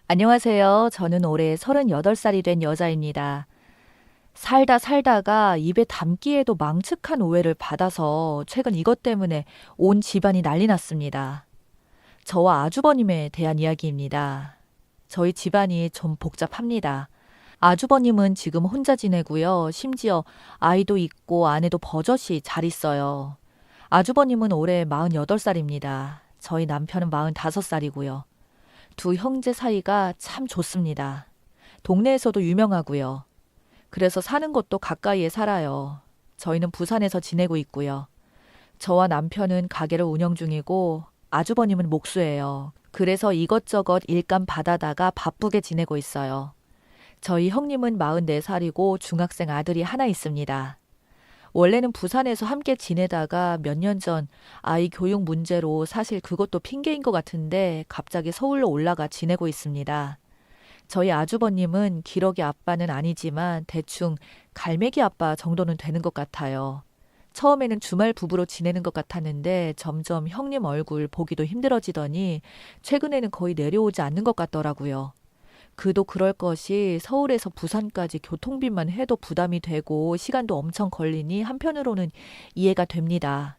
안녕하세요. 저는 올해 38살이 된 여자입니다. 살다 살다가 입에 담기에도 망측한 오해를 받아서 최근 이것 때문에 온 집안이 난리 났습니다. 저와 아주버님에 대한 이야기입니다. 저희 집안이 좀 복잡합니다. 아주버님은 지금 혼자 지내고요. 심지어 아이도 있고 아내도 버젓이 잘 있어요. 아주버님은 올해 48살입니다. 저희 남편은 45살이고요. 두 형제 사이가 참 좋습니다. 동네에서도 유명하고요. 그래서 사는 곳도 가까이에 살아요. 저희는 부산에서 지내고 있고요. 저와 남편은 가게를 운영 중이고 아주버님은 목수예요. 그래서 이것저것 일감 받아다가 바쁘게 지내고 있어요. 저희 형님은 44살이고 중학생 아들이 하나 있습니다. 원래는 부산에서 함께 지내다가 몇 년 전 아이 교육 문제로 사실 그것도 핑계인 것 같은데 갑자기 서울로 올라가 지내고 있습니다. 저희 아주버님은 기러기 아빠는 아니지만 대충 갈매기 아빠 정도는 되는 것 같아요. 처음에는 주말 부부로 지내는 것 같았는데 점점 형님 얼굴 보기도 힘들어지더니 최근에는 거의 내려오지 않는 것 같더라고요. 그도 그럴 것이 서울에서 부산까지 교통비만 해도 부담이 되고 시간도 엄청 걸리니 한편으로는 이해가 됩니다.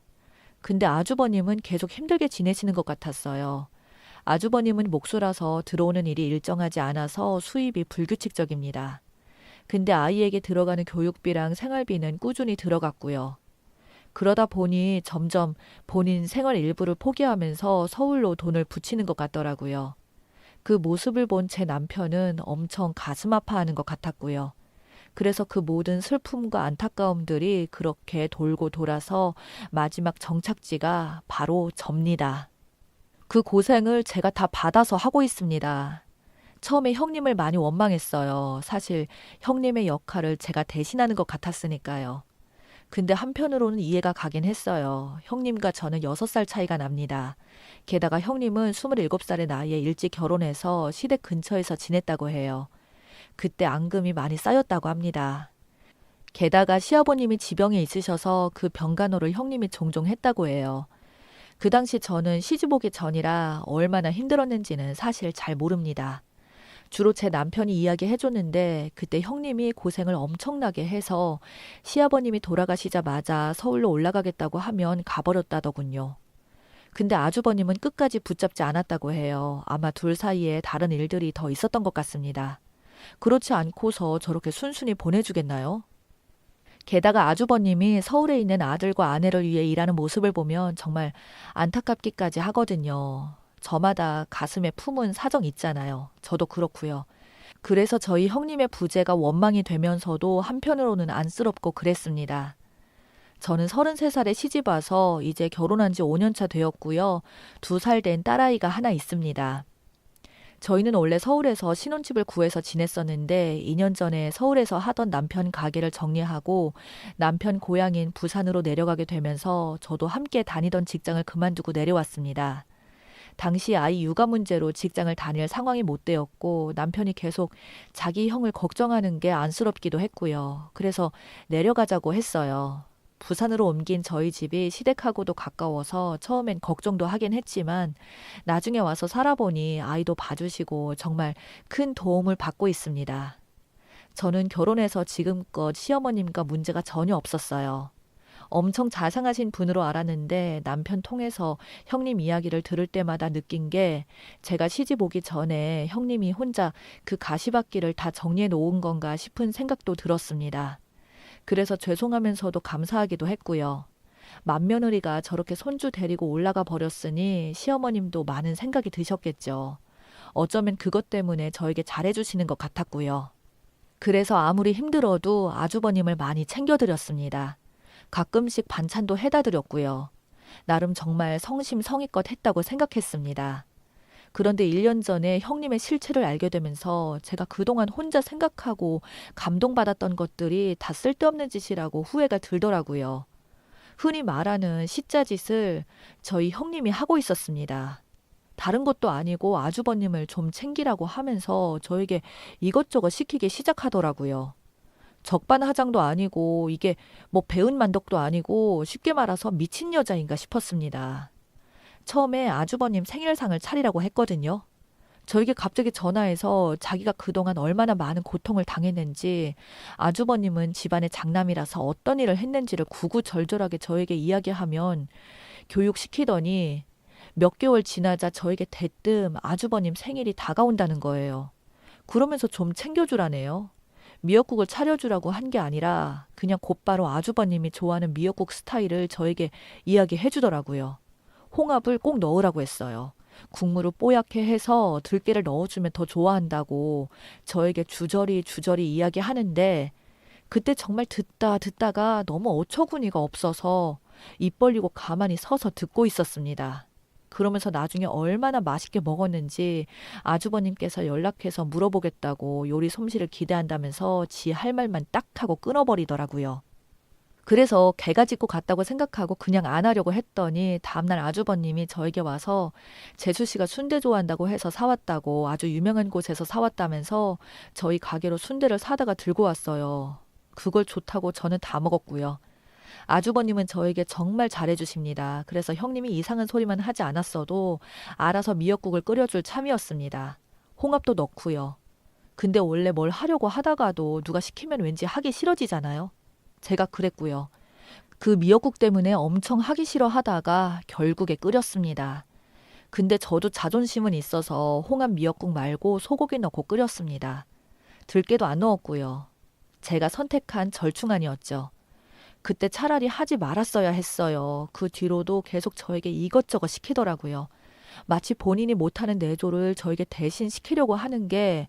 근데 아주버님은 계속 힘들게 지내시는 것 같았어요. 아주버님은 목수라서 들어오는 일이 일정하지 않아서 수입이 불규칙적입니다. 근데 아이에게 들어가는 교육비랑 생활비는 꾸준히 들어갔고요. 그러다 보니 점점 본인 생활 일부를 포기하면서 서울로 돈을 붙이는 것 같더라고요. 그 모습을 본 제 남편은 엄청 가슴 아파하는 것 같았고요. 그래서 그 모든 슬픔과 안타까움들이 그렇게 돌고 돌아서 마지막 정착지가 바로 접니다. 그 고생을 제가 다 받아서 하고 있습니다. 처음에 형님을 많이 원망했어요. 사실 형님의 역할을 제가 대신하는 것 같았으니까요. 근데 한편으로는 이해가 가긴 했어요. 형님과 저는 6살 차이가 납니다. 게다가 형님은 27살의 나이에 일찍 결혼해서 시댁 근처에서 지냈다고 해요. 그때 앙금이 많이 쌓였다고 합니다. 게다가 시아버님이 지병에 있으셔서 그 병간호를 형님이 종종 했다고 해요. 그 당시 저는 시집 오기 전이라 얼마나 힘들었는지는 사실 잘 모릅니다. 주로 제 남편이 이야기해줬는데 그때 형님이 고생을 엄청나게 해서 시아버님이 돌아가시자마자 서울로 올라가겠다고 하면 가버렸다더군요. 근데 아주버님은 끝까지 붙잡지 않았다고 해요. 아마 둘 사이에 다른 일들이 더 있었던 것 같습니다. 그렇지 않고서 저렇게 순순히 보내주겠나요? 게다가 아주버님이 서울에 있는 아들과 아내를 위해 일하는 모습을 보면 정말 안타깝기까지 하거든요. 저마다 가슴에 품은 사정 있잖아요. 저도 그렇고요. 그래서 저희 형님의 부재가 원망이 되면서도 한편으로는 안쓰럽고 그랬습니다. 저는 33살에 시집 와서 이제 결혼한 지 5년 차 되었고요. 2살 된 딸아이가 하나 있습니다. 저희는 원래 서울에서 신혼집을 구해서 지냈었는데 2년 전에 서울에서 하던 남편 가게를 정리하고 남편 고향인 부산으로 내려가게 되면서 저도 함께 다니던 직장을 그만두고 내려왔습니다. 당시 아이 육아 문제로 직장을 다닐 상황이 못 되었고 남편이 계속 자기 형을 걱정하는 게 안쓰럽기도 했고요. 그래서 내려가자고 했어요. 부산으로 옮긴 저희 집이 시댁하고도 가까워서 처음엔 걱정도 하긴 했지만 나중에 와서 살아보니 아이도 봐주시고 정말 큰 도움을 받고 있습니다. 저는 결혼해서 지금껏 시어머님과 문제가 전혀 없었어요. 엄청 자상하신 분으로 알았는데 남편 통해서 형님 이야기를 들을 때마다 느낀 게 제가 시집 오기 전에 형님이 혼자 그 가시밭길을 다 정리해 놓은 건가 싶은 생각도 들었습니다. 그래서 죄송하면서도 감사하기도 했고요. 맏며느리가 저렇게 손주 데리고 올라가 버렸으니 시어머님도 많은 생각이 드셨겠죠. 어쩌면 그것 때문에 저에게 잘해주시는 것 같았고요. 그래서 아무리 힘들어도 아주버님을 많이 챙겨드렸습니다. 가끔씩 반찬도 해다 드렸고요. 나름 정말 성심성의껏 했다고 생각했습니다. 그런데 1년 전에 형님의 실체를 알게 되면서 제가 그동안 혼자 생각하고 감동받았던 것들이 다 쓸데없는 짓이라고 후회가 들더라고요. 흔히 말하는 시자짓을 저희 형님이 하고 있었습니다. 다른 것도 아니고 아주버님을 좀 챙기라고 하면서 저에게 이것저것 시키기 시작하더라고요. 적반하장도 아니고 이게 뭐 배은 만덕도 아니고 쉽게 말해서 미친 여자인가 싶었습니다. 처음에 아주버님 생일상을 차리라고 했거든요. 저에게 갑자기 전화해서 자기가 그동안 얼마나 많은 고통을 당했는지, 아주버님은 집안의 장남이라서 어떤 일을 했는지를 구구절절하게 저에게 이야기하면 교육시키더니 몇 개월 지나자 저에게 대뜸 아주버님 생일이 다가온다는 거예요. 그러면서 좀 챙겨주라네요. 미역국을 차려주라고 한 게 아니라 그냥 곧바로 아주버님이 좋아하는 미역국 스타일을 저에게 이야기해 주더라고요. 홍합을 꼭 넣으라고 했어요. 국물을 뽀얗게 해서 들깨를 넣어주면 더 좋아한다고 저에게 주저리 주저리 이야기하는데, 그때 정말 듣다가 너무 어처구니가 없어서 입 벌리고 가만히 서서 듣고 있었습니다. 그러면서 나중에 얼마나 맛있게 먹었는지 아주버님께서 연락해서 물어보겠다고 요리 솜씨를 기대한다면서 지 할 말만 딱 하고 끊어버리더라고요. 그래서 개가 짖고 갔다고 생각하고 그냥 안 하려고 했더니 다음날 아주버님이 저에게 와서 재수 씨가 순대 좋아한다고 해서 사왔다고, 아주 유명한 곳에서 사왔다면서 저희 가게로 순대를 사다가 들고 왔어요. 그걸 좋다고 저는 다 먹었고요. 아주버님은 저에게 정말 잘해주십니다. 그래서 형님이 이상한 소리만 하지 않았어도 알아서 미역국을 끓여줄 참이었습니다. 홍합도 넣고요. 근데 원래 뭘 하려고 하다가도 누가 시키면 왠지 하기 싫어지잖아요. 제가 그랬고요. 그 미역국 때문에 엄청 하기 싫어 하다가 결국에 끓였습니다. 근데 저도 자존심은 있어서 홍합 미역국 말고 소고기 넣고 끓였습니다. 들깨도 안 넣었고요. 제가 선택한 절충안이었죠. 그때 차라리 하지 말았어야 했어요. 그 뒤로도 계속 저에게 이것저것 시키더라고요. 마치 본인이 못하는 내조를 저에게 대신 시키려고 하는 게,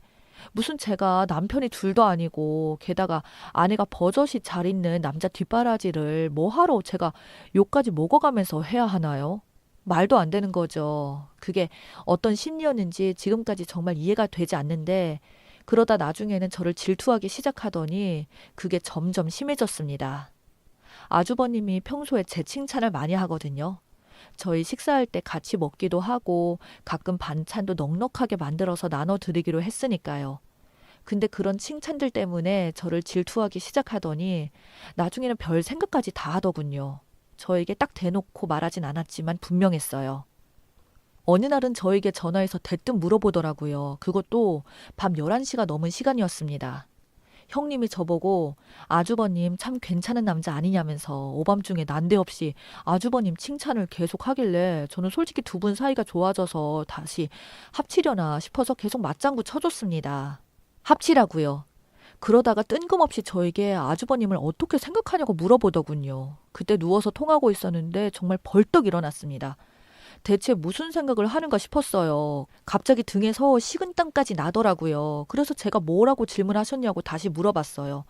무슨 제가 남편이 둘도 아니고 게다가 아내가 버젓이 잘 있는 남자 뒷바라지를 뭐하러 제가 욕까지 먹어가면서 해야 하나요? 말도 안 되는 거죠. 그게 어떤 심리였는지 지금까지 정말 이해가 되지 않는데, 그러다 나중에는 저를 질투하기 시작하더니 그게 점점 심해졌습니다. 아주버님이 평소에 제 칭찬을 많이 하거든요. 저희 식사할 때 같이 먹기도 하고 가끔 반찬도 넉넉하게 만들어서 나눠드리기로 했으니까요. 근데 그런 칭찬들 때문에 저를 질투하기 시작하더니 나중에는 별 생각까지 다 하더군요. 저에게 딱 대놓고 말하진 않았지만 분명했어요. 어느 날은 저에게 전화해서 대뜸 물어보더라고요. 그것도 밤 11시가 넘은 시간이었습니다. 형님이 저보고 아주버님 참 괜찮은 남자 아니냐면서 오밤중에 난데없이 아주버님 칭찬을 계속 하길래 저는 솔직히 두 분 사이가 좋아져서 다시 합치려나 싶어서 계속 맞장구 쳐줬습니다. 합치라고요. 그러다가 뜬금없이 저에게 아주버님을 어떻게 생각하냐고 물어보더군요. 그때 누워서 통하고 있었는데 정말 벌떡 일어났습니다. 대체 무슨 생각을 하는가 싶었어요. 갑자기 등에서 식은땀까지 나더라고요. 그래서 제가 뭐라고 질문하셨냐고 다시 물어봤어요.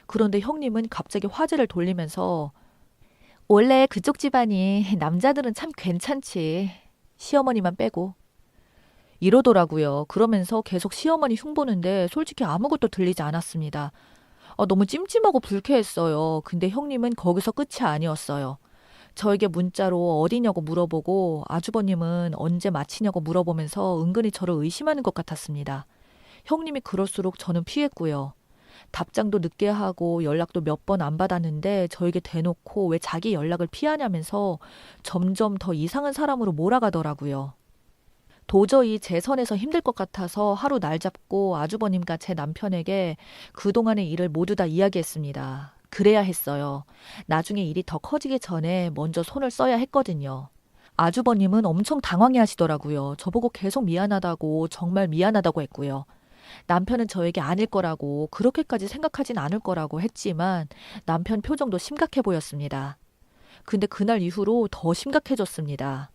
그런데 형님은 갑자기 화제를 돌리면서 원래 그쪽 집안이 남자들은 참 괜찮지. 시어머니만 빼고. 이러더라고요. 그러면서 계속 시어머니 흉보는데 솔직히 아무것도 들리지 않았습니다. 너무 찜찜하고 불쾌했어요. 근데 형님은 거기서 끝이 아니었어요. 저에게 문자로 어디냐고 물어보고 아주버님은 언제 마치냐고 물어보면서 은근히 저를 의심하는 것 같았습니다. 형님이 그럴수록 저는 피했고요. 답장도 늦게 하고 연락도 몇 번 안 받았는데 저에게 대놓고 왜 자기 연락을 피하냐면서 점점 더 이상한 사람으로 몰아가더라고요. 도저히 제 선에서 힘들 것 같아서 하루 날 잡고 아주버님과 제 남편에게 그동안의 일을 모두 다 이야기했습니다. 그래야 했어요. 나중에 일이 더 커지기 전에 먼저 손을 써야 했거든요. 아주버님은 엄청 당황해 하시더라고요. 저보고 계속 미안하다고, 정말 미안하다고 했고요. 남편은 저에게 아닐 거라고, 그렇게까지 생각하진 않을 거라고 했지만 남편 표정도 심각해 보였습니다. 근데 그날 이후로 더 심각해졌습니다.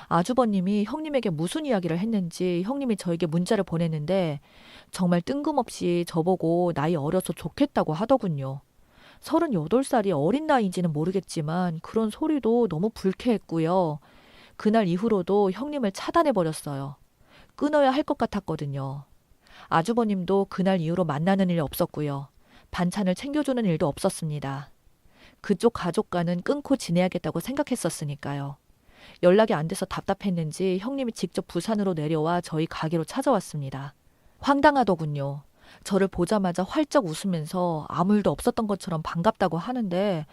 아주버님이 형님에게 무슨 이야기를 했는지 형님이 저에게 문자를 보냈는데 정말 뜬금없이 저보고 나이 어려서 좋겠다고 하더군요. 38살이 어린 나이인지는 모르겠지만 그런 소리도 너무 불쾌했고요. 그날 이후로도 형님을 차단해버렸어요. 끊어야 할 것 같았거든요. 아주버님도 그날 이후로 만나는 일이 없었고요. 반찬을 챙겨주는 일도 없었습니다. 그쪽 가족과는 끊고 지내야겠다고 생각했었으니까요. 연락이 안 돼서 답답했는지 형님이 직접 부산으로 내려와 저희 가게로 찾아왔습니다. 황당하더군요. 저를 보자마자 활짝 웃으면서 아무 일도 없었던 것처럼 반갑다고 하는데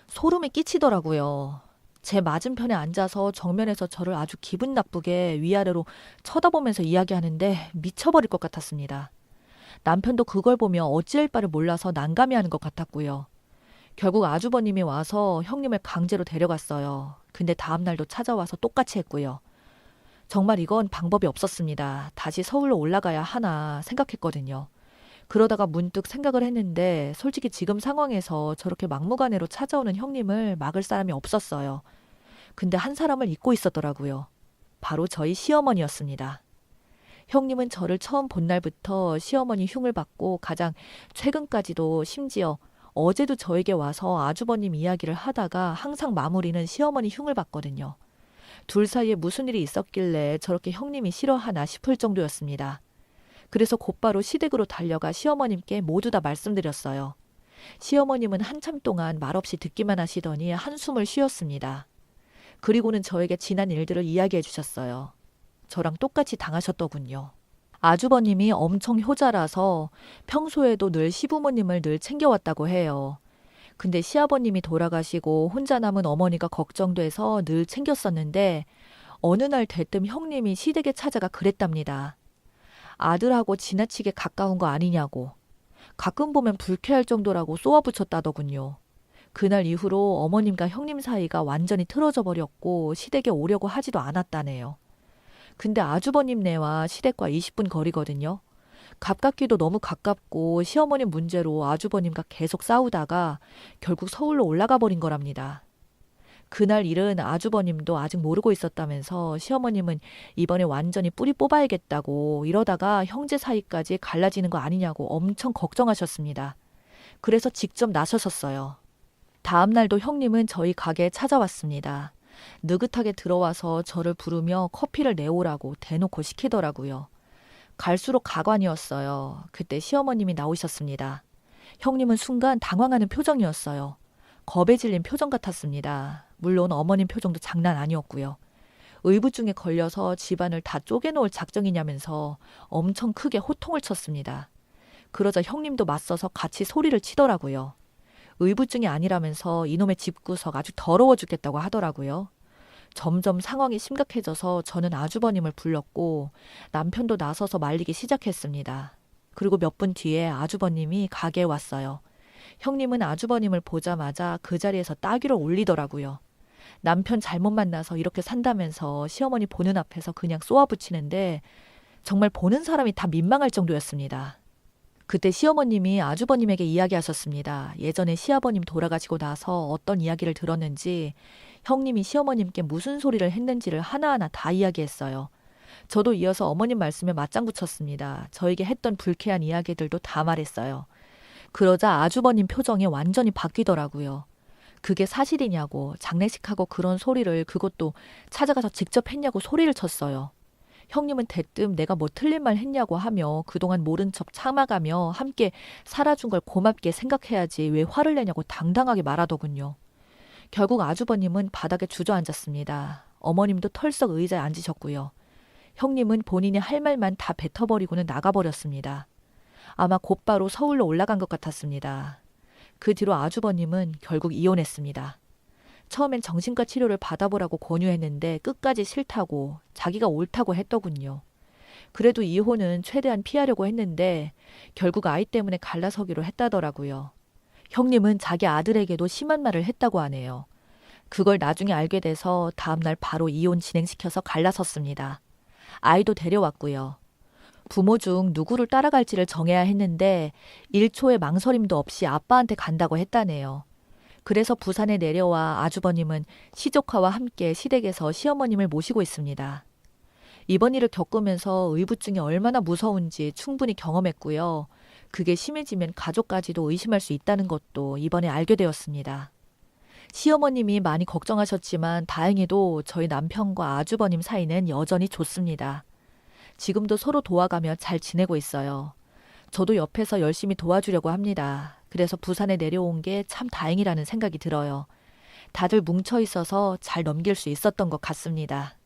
소름이 끼치더라고요. 제 맞은편에 앉아서 정면에서 저를 아주 기분 나쁘게 위아래로 쳐다보면서 이야기하는데 미쳐버릴 것 같았습니다. 남편도 그걸 보며 어찌할 바를 몰라서 난감해하는 것 같았고요. 결국 아주버님이 와서 형님을 강제로 데려갔어요. 근데 다음 날도 찾아와서 똑같이 했고요. 정말 이건 방법이 없었습니다. 다시 서울로 올라가야 하나 생각했거든요. 그러다가 문득 생각을 했는데 솔직히 지금 상황에서 저렇게 막무가내로 찾아오는 형님을 막을 사람이 없었어요. 근데 한 사람을 잊고 있었더라고요. 바로 저희 시어머니였습니다. 형님은 저를 처음 본 날부터 시어머니 흉을 받고 가장 최근까지도 심지어 어제도 저에게 와서 아주버님 이야기를 하다가 항상 마무리는 시어머니 흉을 받거든요. 둘 사이에 무슨 일이 있었길래 저렇게 형님이 싫어하나 싶을 정도였습니다. 그래서 곧바로 시댁으로 달려가 시어머님께 모두 다 말씀드렸어요. 시어머님은 한참 동안 말없이 듣기만 하시더니 한숨을 쉬었습니다. 그리고는 저에게 지난 일들을 이야기해 주셨어요. 저랑 똑같이 당하셨더군요. 아주버님이 엄청 효자라서 평소에도 늘 시부모님을 늘 챙겨왔다고 해요. 근데 시아버님이 돌아가시고 혼자 남은 어머니가 걱정돼서 늘 챙겼었는데 어느 날 대뜸 형님이 시댁에 찾아가 그랬답니다. 아들하고 지나치게 가까운 거 아니냐고. 가끔 보면 불쾌할 정도라고 쏘아붙였다더군요. 그날 이후로 어머님과 형님 사이가 완전히 틀어져 버렸고 시댁에 오려고 하지도 않았다네요. 근데 아주버님네와 시댁과 20분 거리거든요. 가깝기도 너무 가깝고 시어머님 문제로 아주버님과 계속 싸우다가 결국 서울로 올라가 버린 거랍니다. 그날 일은 아주버님도 아직 모르고 있었다면서 시어머님은 이번에 완전히 뿌리 뽑아야겠다고 이러다가 형제 사이까지 갈라지는 거 아니냐고 엄청 걱정하셨습니다. 그래서 직접 나서셨어요. 다음 날도 형님은 저희 가게에 찾아왔습니다. 느긋하게 들어와서 저를 부르며 커피를 내오라고 대놓고 시키더라고요. 갈수록 가관이었어요. 그때 시어머님이 나오셨습니다. 형님은 순간 당황하는 표정이었어요. 겁에 질린 표정 같았습니다. 물론 어머님 표정도 장난 아니었고요. 의부증에 걸려서 집안을 다 쪼개놓을 작정이냐면서 엄청 크게 호통을 쳤습니다. 그러자 형님도 맞서서 같이 소리를 치더라고요. 의부증이 아니라면서 이놈의 집구석 아주 더러워 죽겠다고 하더라고요. 점점 상황이 심각해져서 저는 아주버님을 불렀고 남편도 나서서 말리기 시작했습니다. 그리고 몇 분 뒤에 아주버님이 가게에 왔어요. 형님은 아주버님을 보자마자 그 자리에서 따귀를 올리더라고요. 남편 잘못 만나서 이렇게 산다면서 시어머니 보는 앞에서 그냥 쏘아붙이는데 정말 보는 사람이 다 민망할 정도였습니다. 그때 시어머님이 아주버님에게 이야기하셨습니다. 예전에 시아버님 돌아가시고 나서 어떤 이야기를 들었는지 형님이 시어머님께 무슨 소리를 했는지를 하나하나 다 이야기했어요. 저도 이어서 어머님 말씀에 맞장구 쳤습니다. 저에게 했던 불쾌한 이야기들도 다 말했어요. 그러자 아주버님 표정이 완전히 바뀌더라고요. 그게 사실이냐고 장례식하고 그런 소리를 그것도 찾아가서 직접 했냐고 소리를 쳤어요. 형님은 대뜸 내가 뭐 틀린 말 했냐고 하며 그동안 모른 척 참아가며 함께 살아준 걸 고맙게 생각해야지 왜 화를 내냐고 당당하게 말하더군요. 결국 아주버님은 바닥에 주저앉았습니다. 어머님도 털썩 의자에 앉으셨고요. 형님은 본인이 할 말만 다 뱉어버리고는 나가버렸습니다. 아마 곧바로 서울로 올라간 것 같았습니다. 그 뒤로 아주버님은 결국 이혼했습니다. 처음엔 정신과 치료를 받아보라고 권유했는데 끝까지 싫다고 자기가 옳다고 했더군요. 그래도 이혼은 최대한 피하려고 했는데 결국 아이 때문에 갈라서기로 했다더라고요. 형님은 자기 아들에게도 심한 말을 했다고 하네요. 그걸 나중에 알게 돼서 다음날 바로 이혼 진행시켜서 갈라섰습니다. 아이도 데려왔고요. 부모 중 누구를 따라갈지를 정해야 했는데 1초의 망설임도 없이 아빠한테 간다고 했다네요. 그래서 부산에 내려와 아주버님은 시조카와 함께 시댁에서 시어머님을 모시고 있습니다. 이번 일을 겪으면서 의부증이 얼마나 무서운지 충분히 경험했고요. 그게 심해지면 가족까지도 의심할 수 있다는 것도 이번에 알게 되었습니다. 시어머님이 많이 걱정하셨지만 다행히도 저희 남편과 아주버님 사이는 여전히 좋습니다. 지금도 서로 도와가며 잘 지내고 있어요. 저도 옆에서 열심히 도와주려고 합니다. 그래서 부산에 내려온 게 참 다행이라는 생각이 들어요. 다들 뭉쳐 있어서 잘 넘길 수 있었던 것 같습니다.